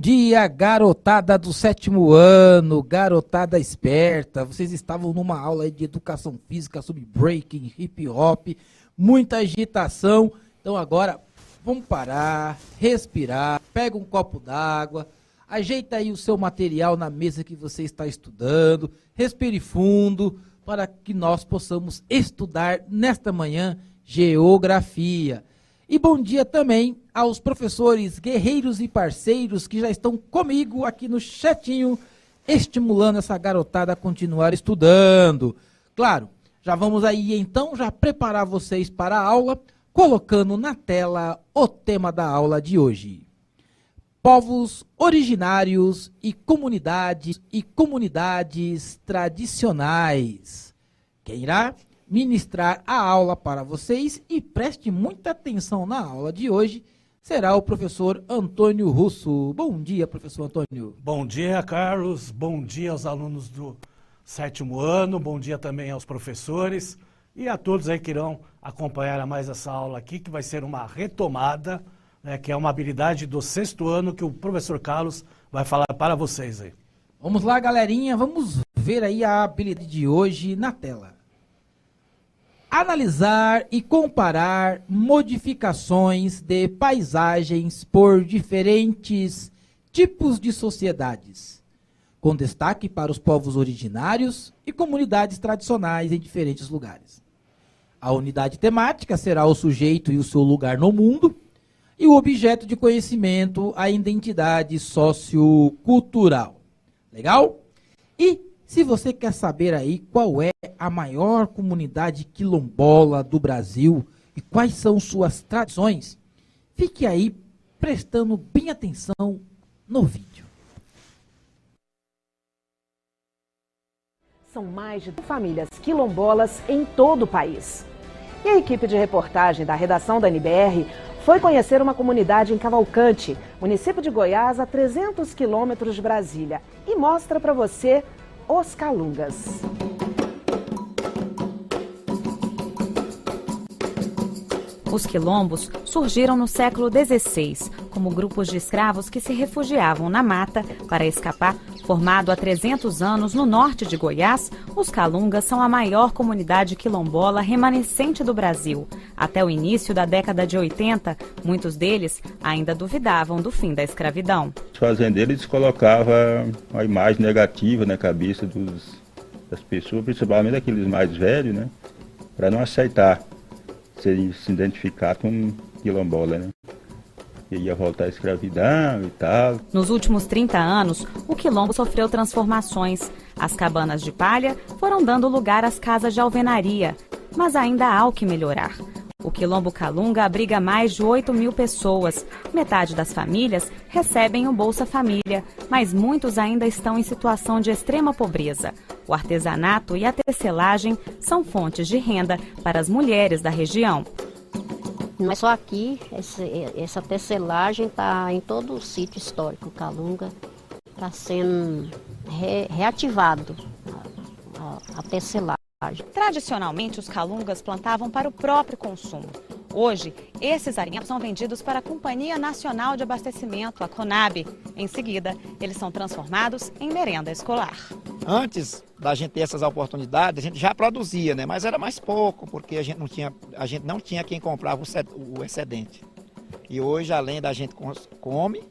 dia, garotada do 7º ano, garotada esperta. Vocês estavam numa aula aí de educação física sobre breaking, hip hop, muita agitação. Então agora vamos parar, respirar, pega um copo d'água, ajeita aí o seu material na mesa que você está estudando, respire fundo para que nós possamos estudar nesta manhã geografia. E bom dia também aos professores guerreiros e parceiros que já estão comigo aqui no chatinho, estimulando essa garotada a continuar estudando. Claro, já vamos aí então já preparar vocês para a aula, colocando na tela o tema da aula de hoje. Povos originários e comunidades tradicionais. Quem irá ministrar a aula para vocês e preste muita atenção na aula de hoje será o professor Antônio Russo. Bom dia, professor Antônio. Bom dia, Carlos. Bom dia aos alunos do 7º ano. Bom dia também aos professores e a todos aí que irão acompanhar a mais essa aula aqui, que vai ser uma retomada, né, que é uma habilidade do 6º ano que o professor Carlos vai falar para vocês aí. Vamos lá, galerinha. Vamos ver aí a habilidade de hoje na tela. Analisar e comparar modificações de paisagens por diferentes tipos de sociedades, com destaque para os povos originários e comunidades tradicionais em diferentes lugares. A unidade temática será o sujeito e o seu lugar no mundo, e o objeto de conhecimento, a identidade sociocultural. Legal? E se você quer saber aí qual é a maior comunidade quilombola do Brasil e quais são suas tradições, fique aí prestando bem atenção no vídeo. São mais de 2 famílias quilombolas em todo o país. E a equipe de reportagem da redação da NBR foi conhecer uma comunidade em Cavalcante, município de Goiás, a 300 quilômetros de Brasília, e mostra para você os Calungas. Os quilombos surgiram no século XVI, como grupos de escravos que se refugiavam na mata para escapar. Formado há 300 anos no norte de Goiás, os Calungas são a maior comunidade quilombola remanescente do Brasil. Até o início da década de 80, muitos deles ainda duvidavam do fim da escravidão. Os fazendeiros colocavam uma imagem negativa na cabeça das pessoas, principalmente aqueles mais velhos, né, para não aceitar se identificar com quilombola, né? Que ia voltar à escravidão e tal. Nos últimos 30 anos, o quilombo sofreu transformações. As cabanas de palha foram dando lugar às casas de alvenaria, mas ainda há o que melhorar. O Quilombo Calunga abriga mais de 8.000 pessoas. Metade das famílias recebem o Bolsa Família, mas muitos ainda estão em situação de extrema pobreza. O artesanato e a tecelagem são fontes de renda para as mulheres da região. Não é só aqui, essa tecelagem está em todo o sítio histórico. O Calunga está sendo reativado, a tecelagem. Tradicionalmente, os calungas plantavam para o próprio consumo. Hoje, esses alimentos são vendidos para a Companhia Nacional de Abastecimento, a CONAB. Em seguida, eles são transformados em merenda escolar. Antes da gente ter essas oportunidades, a gente já produzia, né? Mas era mais pouco, porque a gente não tinha quem comprava o excedente. E hoje, além da gente come,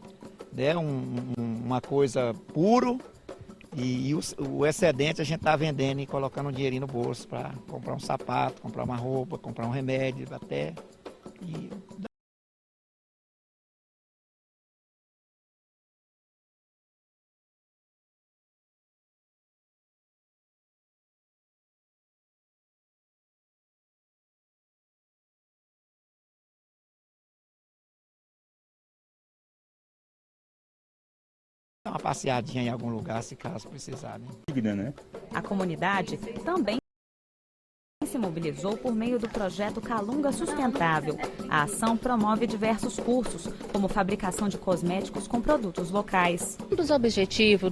né, uma coisa puro, e o excedente a gente está vendendo e colocando um dinheirinho no bolso para comprar um sapato, comprar uma roupa, comprar um remédio até. Dar uma passeadinha em algum lugar, se caso precisar, né? A comunidade também se mobilizou por meio do projeto Calunga Sustentável. A ação promove diversos cursos, como fabricação de cosméticos com produtos locais. Um dos objetivos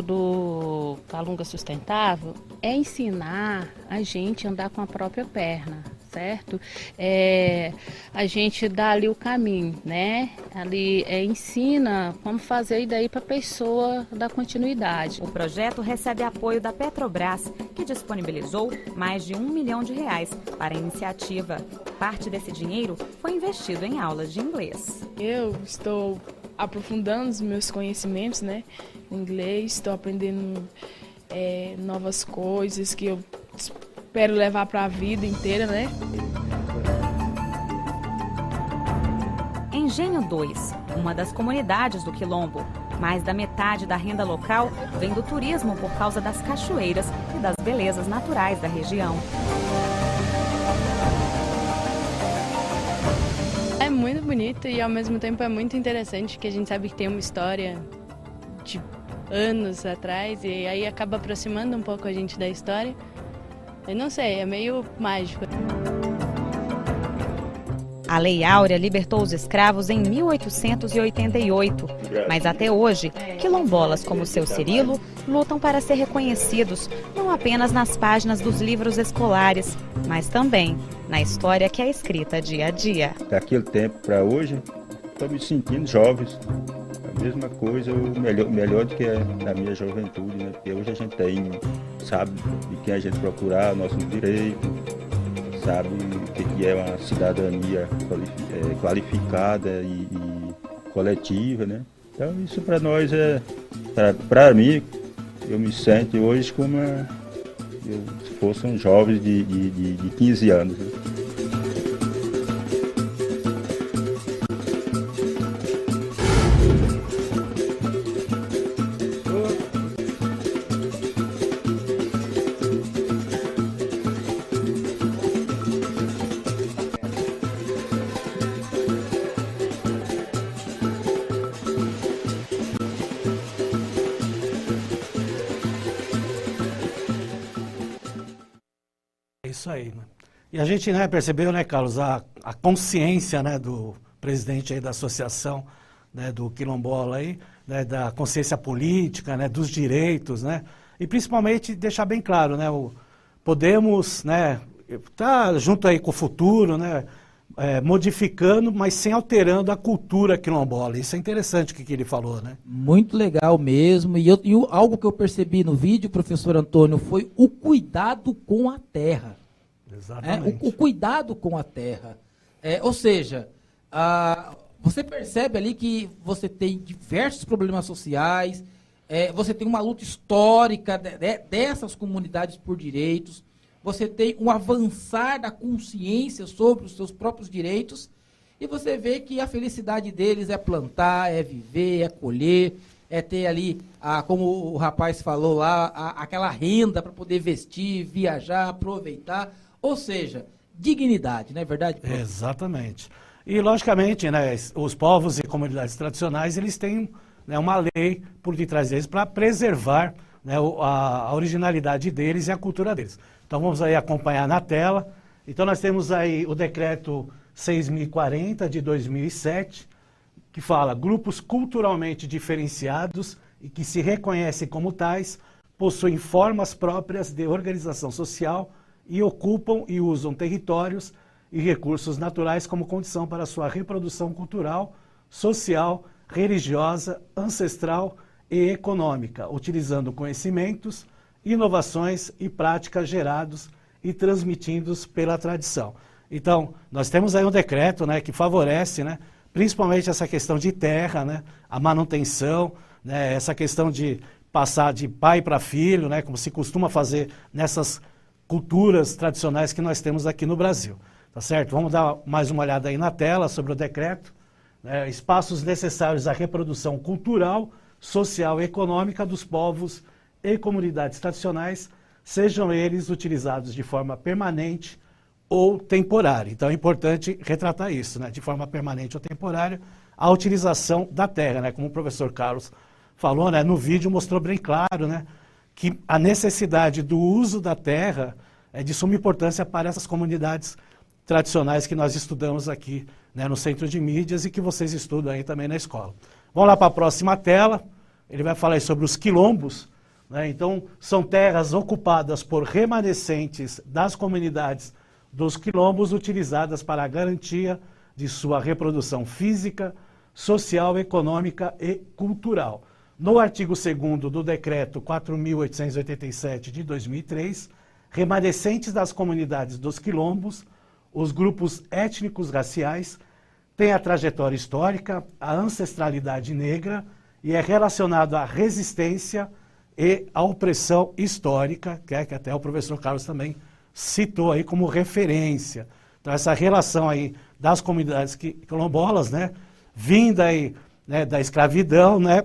do Calunga Sustentável é ensinar a gente a andar com a própria perna, certo? A gente dá ali o caminho, né? Ali ensina como fazer e daí para a pessoa dar continuidade. O projeto recebe apoio da Petrobras, que disponibilizou mais de R$ 1 milhão para a iniciativa. Parte desse dinheiro foi investido em aulas de inglês. Eu estou aprofundando os meus conhecimentos, né, em inglês, estou aprendendo novas coisas que eu espero levar para a vida inteira, né? Engenho 2, uma das comunidades do Quilombo. Mais da metade da renda local vem do turismo por causa das cachoeiras e das belezas naturais da região. É muito bonito e ao mesmo tempo é muito interessante, que a gente sabe que tem uma história de anos atrás e aí acaba aproximando um pouco a gente da história. Eu não sei, é meio mágico. A Lei Áurea libertou os escravos em 1888, mas até hoje, quilombolas como seu Cirilo lutam para ser reconhecidos não apenas nas páginas dos livros escolares, mas também na história que é escrita dia a dia. Daquele tempo para hoje, estou me sentindo jovens. A mesma coisa, melhor do que na minha juventude, né? Porque hoje a gente sabe de quem a gente procurar, nossos direitos, sabe o que é uma cidadania qualificada e coletiva, né? Então isso para nós para mim, eu me sinto hoje como se fossem jovens de 15 anos. Né? Isso aí, né? E a gente, né, percebeu, né, Carlos, a consciência, né, do presidente aí da associação, né, do quilombola aí, né, da consciência política, né, dos direitos, né, e principalmente deixar bem claro, né, podemos, né, estar junto aí com o futuro, né, modificando, mas sem alterando a cultura quilombola. Isso é interessante o que ele falou, né? Muito legal mesmo. E algo que eu percebi no vídeo, professor Antônio, foi o cuidado com a terra. Exatamente. O cuidado com a terra. Ou seja, você percebe ali que você tem diversos problemas sociais, você tem uma luta histórica dessas comunidades por direitos, você tem um avançar da consciência sobre os seus próprios direitos, e você vê que a felicidade deles é plantar, é viver, é colher, é ter ali, como o rapaz falou lá, aquela renda para poder vestir, viajar, aproveitar, ou seja, dignidade, não é verdade, professor? Exatamente. E, logicamente, né, os povos e comunidades tradicionais, eles têm, né, uma lei por detrás deles para preservar, né, a originalidade deles e a cultura deles. Então vamos aí acompanhar na tela. Então nós temos aí o decreto 6.040 de 2007, que fala: grupos culturalmente diferenciados e que se reconhecem como tais, possuem formas próprias de organização social e ocupam e usam territórios e recursos naturais como condição para sua reprodução cultural, social, religiosa, ancestral e econômica, utilizando conhecimentos, inovações e práticas gerados e transmitidos pela tradição. Então, nós temos aí um decreto, né, que favorece, né, principalmente essa questão de terra, né, a manutenção, né, essa questão de passar de pai para filho, né, como se costuma fazer nessas culturas tradicionais que nós temos aqui no Brasil. Tá certo? Vamos dar mais uma olhada aí na tela sobre o decreto. Espaços necessários à reprodução cultural, social e econômica dos povos e comunidades tradicionais, sejam eles utilizados de forma permanente ou temporária. Então é importante retratar isso, né? De forma permanente ou temporária, a utilização da terra, né? Como o professor Carlos falou, né? No vídeo mostrou bem claro, né? Que a necessidade do uso da terra é de suma importância para essas comunidades tradicionais que nós estudamos aqui, né, no Centro de Mídias e que vocês estudam aí também na escola. Vamos lá para a próxima tela. Ele vai falar aí sobre os quilombos. Né? Então, são terras ocupadas por remanescentes das comunidades dos quilombos utilizadas para a garantia de sua reprodução física, social, econômica e cultural. No artigo 2º do Decreto 4.887 de 2003, remanescentes das comunidades dos quilombos, os grupos étnicos raciais, têm a trajetória histórica, a ancestralidade negra e é relacionado à resistência e à opressão histórica, que até o professor Carlos também citou aí como referência. Então essa relação aí das comunidades quilombolas, né, vinda aí, né, da escravidão, né,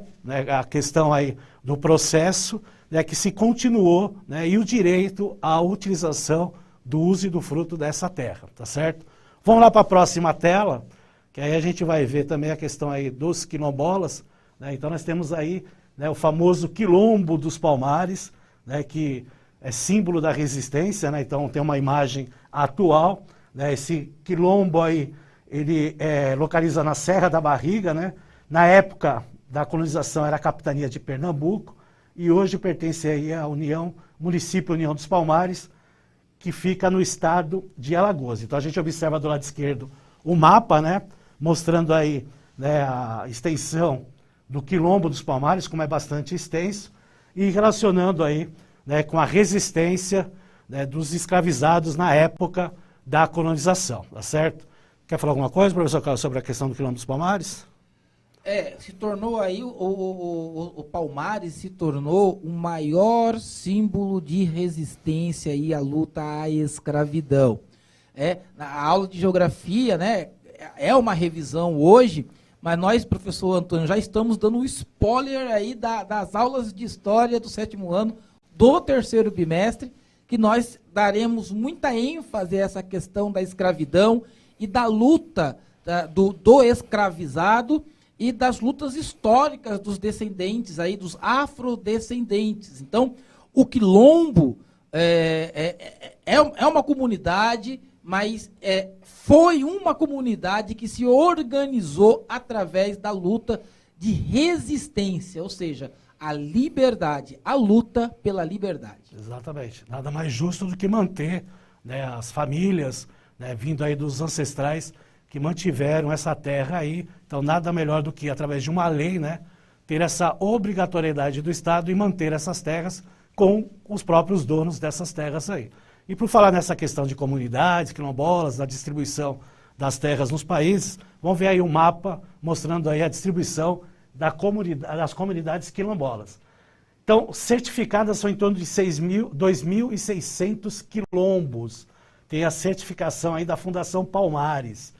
a questão aí do processo, né, que se continuou, né, e o direito à utilização do uso e do fruto dessa terra, tá certo? Vamos lá para a próxima tela, que aí a gente vai ver também a questão aí dos quilombolas, né? Então nós temos aí, né, o famoso Quilombo dos Palmares, né, que é símbolo da resistência, né? Então tem uma imagem atual, né? Esse quilombo aí, ele é localiza na Serra da Barriga, né? Na época da colonização era a capitania de Pernambuco e hoje pertence aí à município União dos Palmares, que fica no estado de Alagoas. Então a gente observa do lado esquerdo o mapa, né, mostrando aí, né, a extensão do Quilombo dos Palmares, como é bastante extenso, e relacionando aí, né, com a resistência, né, dos escravizados na época da colonização, tá certo? Quer falar alguma coisa, professor Carlos, sobre a questão do Quilombo dos Palmares? Se tornou aí, o Palmares se tornou o maior símbolo de resistência aí à luta à escravidão. Na aula de geografia, né, é uma revisão hoje, mas nós, professor Antônio, já estamos dando um spoiler aí das aulas de história do 7º ano, do 3º bimestre, que nós daremos muita ênfase a essa questão da escravidão e da luta do escravizado, e das lutas históricas dos descendentes, aí, dos afrodescendentes. Então, o Quilombo é uma comunidade, mas foi uma comunidade que se organizou através da luta de resistência, ou seja, a liberdade, a luta pela liberdade. Exatamente. Nada mais justo do que manter, né, as famílias, né, vindo aí dos ancestrais, que mantiveram essa terra aí. Então, nada melhor do que, através de uma lei, né, ter essa obrigatoriedade do Estado e manter essas terras com os próprios donos dessas terras aí. E por falar nessa questão de comunidades, quilombolas, da distribuição das terras nos países, vamos ver aí um mapa mostrando aí a distribuição das comunidades quilombolas. Então, certificadas são em torno de 2.600 quilombos. Tem a certificação aí da Fundação Palmares.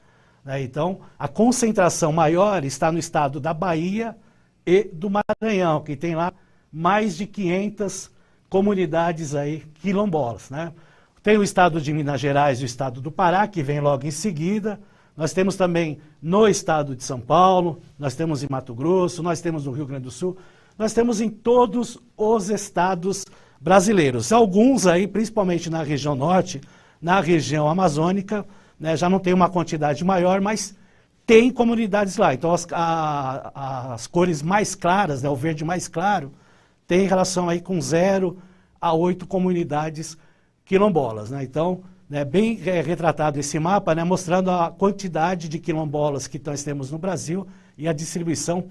Então, a concentração maior está no estado da Bahia e do Maranhão, que tem lá mais de 500 comunidades aí quilombolas, né? Tem o estado de Minas Gerais e o estado do Pará, que vem logo em seguida. Nós temos também no estado de São Paulo, nós temos em Mato Grosso, nós temos no Rio Grande do Sul, nós temos em todos os estados brasileiros. Alguns aí, principalmente na região norte, na região amazônica, né, já não tem uma quantidade maior, mas tem comunidades lá. Então as cores mais claras, né, o verde mais claro, tem relação aí com 0 a 8 comunidades quilombolas, né? Então, né, bem retratado esse mapa, né, mostrando a quantidade de quilombolas que nós temos no Brasil e a distribuição.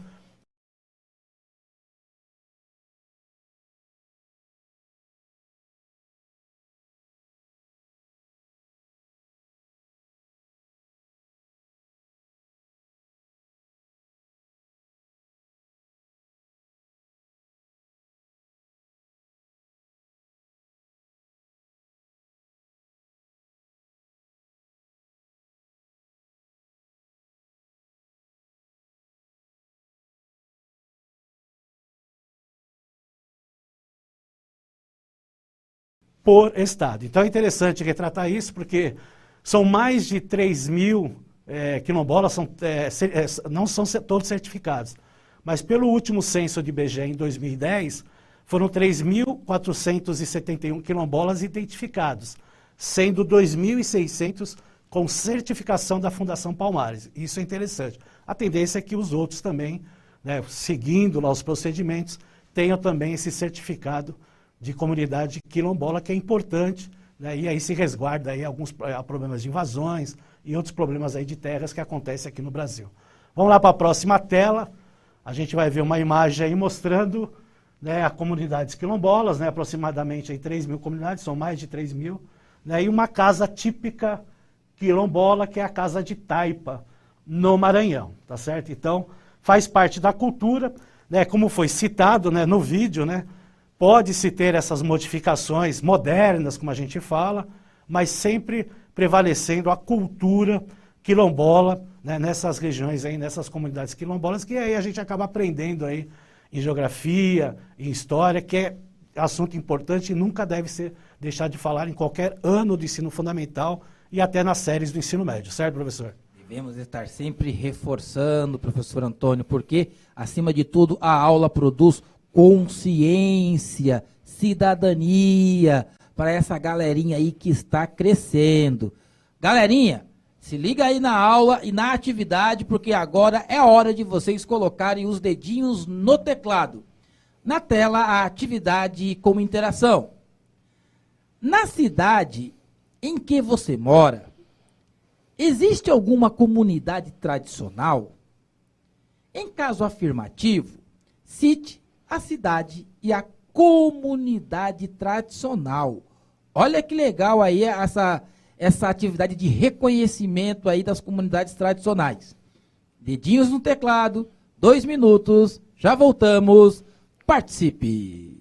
Por estado. Então é interessante retratar isso, porque são mais de 3.000 quilombolas, não são todos certificados, mas pelo último censo de IBGE em 2010, foram 3.471 quilombolas identificados, sendo 2.600 com certificação da Fundação Palmares. Isso é interessante. A tendência é que os outros também, né, seguindo lá os procedimentos, tenham também esse certificado de comunidade quilombola, que é importante, né, e aí se resguarda aí alguns problemas de invasões e outros problemas aí de terras que acontecem aqui no Brasil. Vamos lá para a próxima tela. A gente vai ver uma imagem aí mostrando, né, a comunidades quilombolas, né, aproximadamente aí 3 mil comunidades, são mais de 3 mil, né, e uma casa típica quilombola, que é a casa de taipa, no Maranhão, tá certo? Então, faz parte da cultura, né, como foi citado, né, no vídeo, né, pode-se ter essas modificações modernas, como a gente fala, mas sempre prevalecendo a cultura quilombola, né, nessas regiões aí, nessas comunidades quilombolas, que aí a gente acaba aprendendo aí em geografia, em história, que é assunto importante e nunca deve ser deixado de falar em qualquer ano de ensino fundamental e até nas séries do ensino médio, certo, professor? Devemos estar sempre reforçando, professor Antônio, porque, acima de tudo, a aula produz consciência, cidadania, para essa galerinha aí que está crescendo. Galerinha, se liga aí na aula e na atividade, porque agora é hora de vocês colocarem os dedinhos no teclado. Na tela, a atividade como interação. Na cidade em que você mora, existe alguma comunidade tradicional? Em caso afirmativo, cite a cidade e a comunidade tradicional. Olha que legal aí essa atividade de reconhecimento aí das comunidades tradicionais. Dedinhos no teclado, 2 minutos, já voltamos, participe!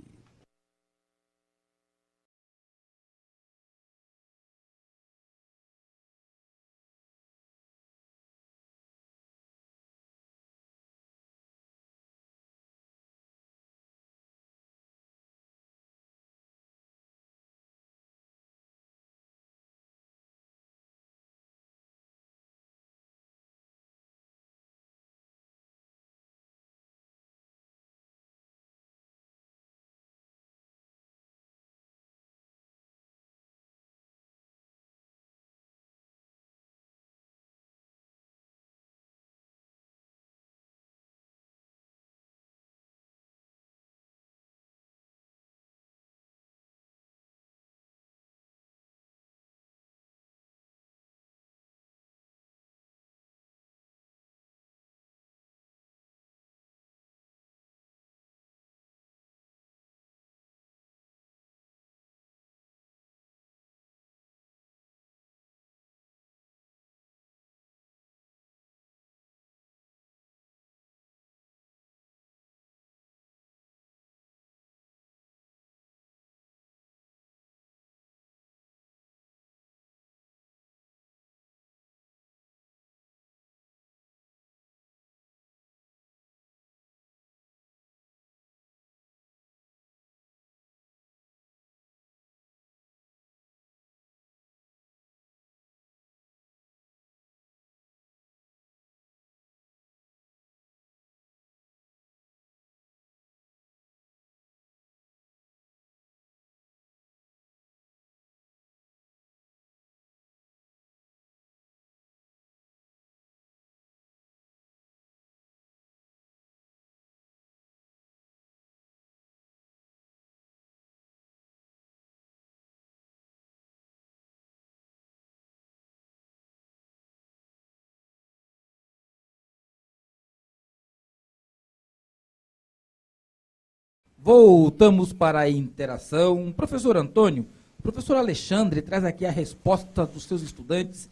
Voltamos para a interação. Professor Antônio, o professor Alexandre traz aqui a resposta dos seus estudantes,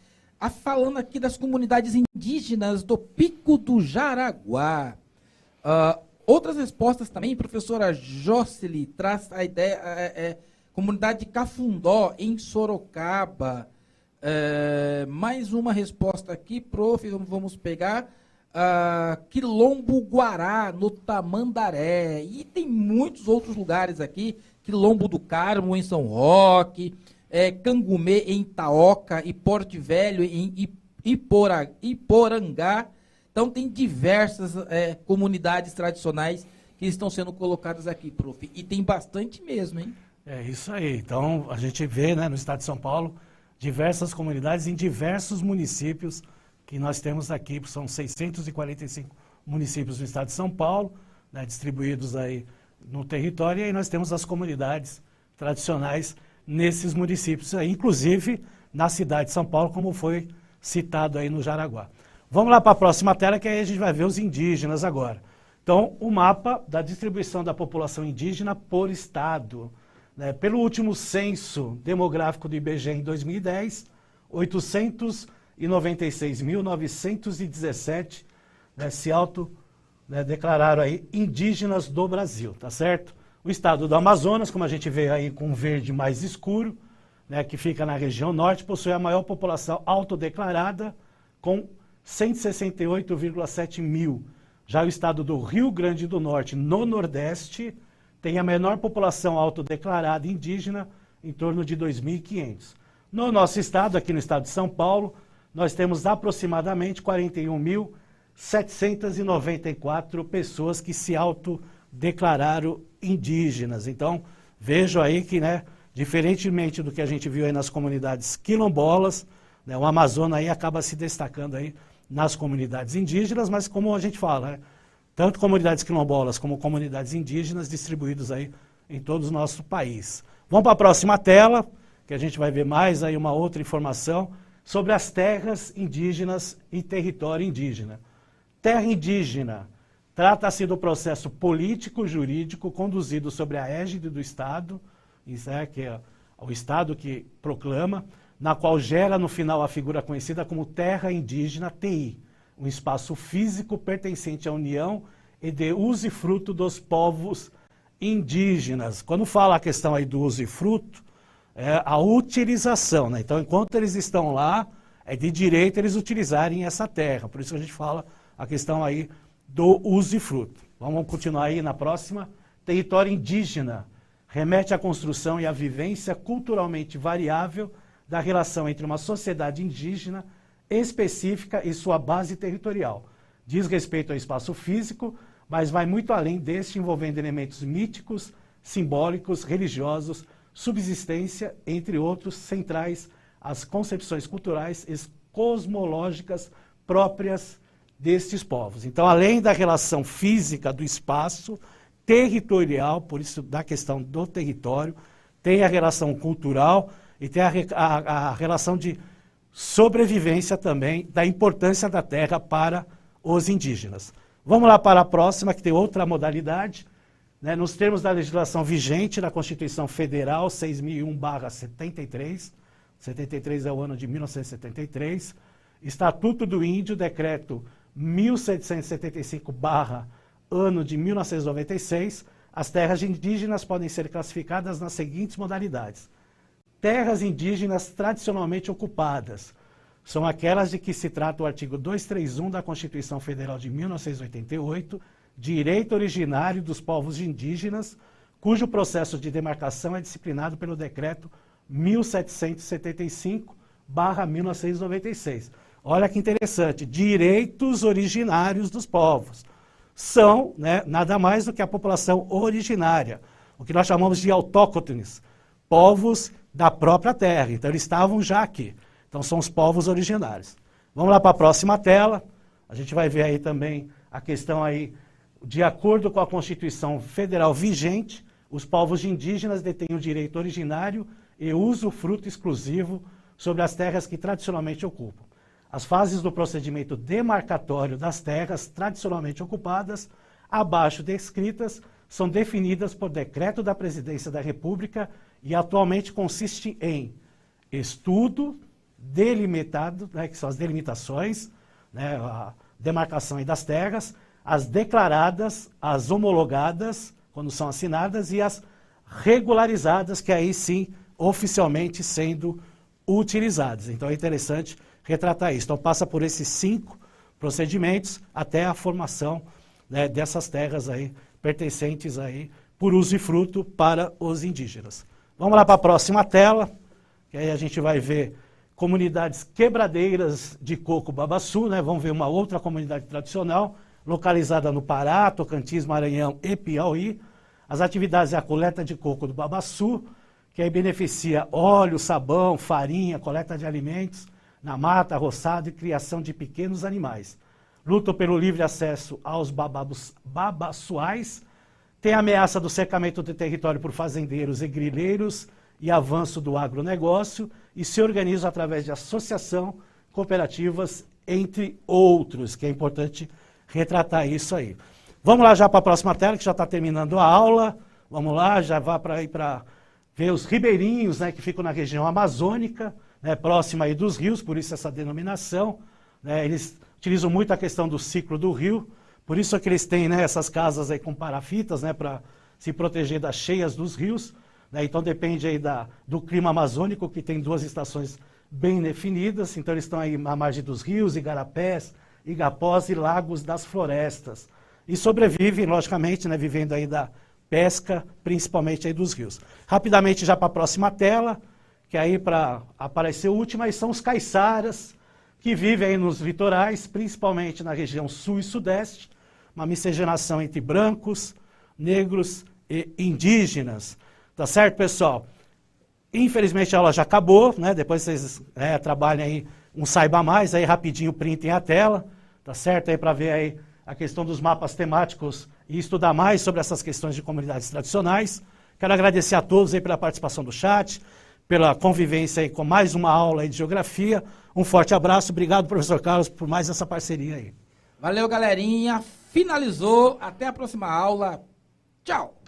falando aqui das comunidades indígenas do Pico do Jaraguá. Outras respostas também, professora Jocely traz a ideia, comunidade de Cafundó, em Sorocaba. Mais uma resposta aqui, prof, vamos pegar. Quilombo Guará, no Tamandaré, e tem muitos outros lugares aqui, Quilombo do Carmo, em São Roque, Cangumê, em Itaoca, e Porto Velho, em Iporangá. Então tem diversas comunidades tradicionais que estão sendo colocadas aqui, prof, e tem bastante mesmo, hein? É isso aí, então a gente vê, né, no estado de São Paulo, diversas comunidades em diversos municípios que nós temos aqui, são 645 municípios no estado de São Paulo, né, distribuídos aí no território, e aí nós temos as comunidades tradicionais nesses municípios aí, inclusive na cidade de São Paulo, como foi citado aí no Jaraguá. Vamos lá para a próxima tela, que aí a gente vai ver os indígenas agora. Então, o mapa da distribuição da população indígena por estado. Né? Pelo último censo demográfico do IBGE em 2010, 896.917 se declararam aí indígenas do Brasil, tá certo? O estado do Amazonas, como a gente vê aí com um verde mais escuro, né, que fica na região norte, possui a maior população autodeclarada, com 168,7 mil. Já o estado do Rio Grande do Norte, no Nordeste, tem a menor população autodeclarada indígena, em torno de 2.500. No nosso estado, aqui no estado de São Paulo, nós temos aproximadamente 41.794 pessoas que se autodeclararam indígenas. Então, vejo aí que, né, diferentemente do que a gente viu aí nas comunidades quilombolas, né, o Amazonas aí acaba se destacando aí nas comunidades indígenas, mas como a gente fala, né, tanto comunidades quilombolas como comunidades indígenas distribuídos aí em todo o nosso país. Vamos para a próxima tela, que a gente vai ver mais aí uma outra informação sobre as terras indígenas e território indígena. Terra indígena trata-se do processo político-jurídico conduzido sobre a égide do Estado, isso é, que é o Estado que proclama, na qual gera no final a figura conhecida como terra indígena, TI, um espaço físico pertencente à União e de usufruto dos povos indígenas. Quando fala a questão aí do usufruto, é a utilização, né? Então, enquanto eles estão lá, é de direito eles utilizarem essa terra. Por isso que a gente fala a questão aí do usufruto. Vamos continuar aí na próxima. Território indígena remete à construção e à vivência culturalmente variável da relação entre uma sociedade indígena específica e sua base territorial. Diz respeito ao espaço físico, mas vai muito além deste, envolvendo elementos míticos, simbólicos, religiosos, subsistência, entre outros, centrais às concepções culturais e cosmológicas próprias destes povos. Então, além da relação física do espaço, territorial, por isso da questão do território, tem a relação cultural e tem a relação de sobrevivência também, da importância da terra para os indígenas. Vamos lá para a próxima, que tem outra modalidade. Né, nos termos da legislação vigente da Constituição Federal 6.001/73, 73 é o ano de 1973, Estatuto do Índio, decreto 1775/ano de 1996, as terras indígenas podem ser classificadas nas seguintes modalidades. Terras indígenas tradicionalmente ocupadas são aquelas de que se trata o artigo 231 da Constituição Federal de 1988, direito originário dos povos indígenas, cujo processo de demarcação é disciplinado pelo decreto 1775/1996. Olha que interessante, direitos originários dos povos. São, né, nada mais do que a população originária, o que nós chamamos de autóctones, povos da própria terra. Então, eles estavam já aqui. Então, são os povos originários. Vamos lá para a próxima tela. A gente vai ver aí também a questão aí, de acordo com a Constituição Federal vigente, os povos indígenas detêm o direito originário e usufruto exclusivo sobre as terras que tradicionalmente ocupam. As fases do procedimento demarcatório das terras tradicionalmente ocupadas, abaixo descritas, são definidas por decreto da Presidência da República e atualmente consiste em estudo delimitado, né, que são as delimitações, né, a demarcação aí das terras, as declaradas, as homologadas, quando são assinadas, e as regularizadas, que aí sim, oficialmente sendo utilizadas. Então é interessante retratar isso. Então passa por esses 5 procedimentos até a formação, né, dessas terras aí, pertencentes aí, por usufruto para os indígenas. Vamos lá para a próxima tela, que aí a gente vai ver comunidades quebradeiras de coco babaçu, né? Vamos ver uma outra comunidade tradicional, localizada no Pará, Tocantins, Maranhão e Piauí. As atividades é a coleta de coco do babaçu, que aí beneficia óleo, sabão, farinha, coleta de alimentos na mata, roçado e criação de pequenos animais. Lutam pelo livre acesso aos babaçuais, tem a ameaça do cercamento do território por fazendeiros e grileiros e avanço do agronegócio e se organizam através de associação, cooperativas, entre outros, que é importante retratar isso aí. Vamos lá já para a próxima tela, que já está terminando a aula. Vamos lá, já vá para ver os ribeirinhos, né, que ficam na região amazônica, né, próxima aí dos rios, por isso essa denominação. Né, eles utilizam muito a questão do ciclo do rio, por isso é que eles têm, né, essas casas aí com parafitas, né, para se proteger das cheias dos rios. Né, então depende aí do clima amazônico, que tem 2 estações bem definidas. Então eles estão aí à margem dos rios, igarapés, igapós e lagos das florestas. E sobrevivem, logicamente, né, vivendo aí da pesca, principalmente aí dos rios. Rapidamente já para a próxima tela, que aí para aparecer o último, aí são os caiçaras, que vivem aí nos litorais, principalmente na região sul e sudeste, uma miscigenação entre brancos, negros e indígenas. Tá certo, pessoal? Infelizmente a aula já acabou, né? Depois vocês trabalhem aí um Saiba Mais, aí rapidinho printem a tela, tá certo? Aí para ver aí a questão dos mapas temáticos e estudar mais sobre essas questões de comunidades tradicionais. Quero agradecer a todos aí pela participação do chat, pela convivência aí com mais uma aula aí de geografia. Um forte abraço, obrigado, professor Carlos, por mais essa parceria aí. Valeu, galerinha. Finalizou. Até a próxima aula. Tchau.